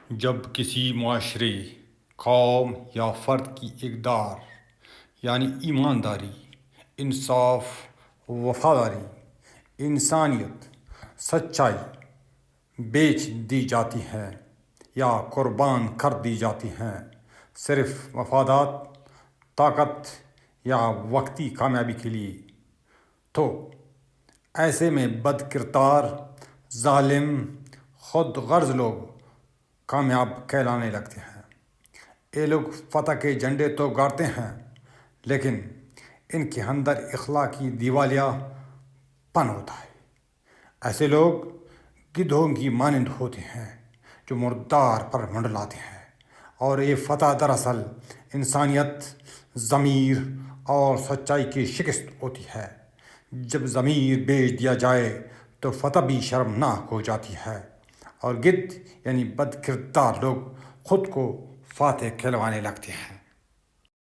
جب کسی معاشرے، قوم یا فرد کی اقدار یعنی ایمانداری، انصاف، وفاداری، انسانیت، سچائی بیچ دی جاتی ہے یا قربان کر دی جاتی ہیں صرف مفادات، طاقت یا وقتی کامیابی کے لیے، تو ایسے میں بد کردار، ظالم، خود غرض لوگ کامیاب کہلانے لگتے ہیں۔ یہ لوگ فتح کے جھنڈے تو گاڑتے ہیں، لیکن ان کے اندر اخلاقی دیوالیہ پن ہوتا ہے۔ ایسے لوگ گدھوں کی مانند ہوتے ہیں جو مردار پر منڈلاتے ہیں، اور یہ فتح دراصل انسانیت، ضمیر اور سچائی کی شکست ہوتی ہے۔ جب ضمیر بیچ دیا جائے تو فتح بھی شرمناک ہو جاتی ہے، اور گدھ یعنی بد کردار لوگ خود کو فاتح کہلوانے لگتے ہیں۔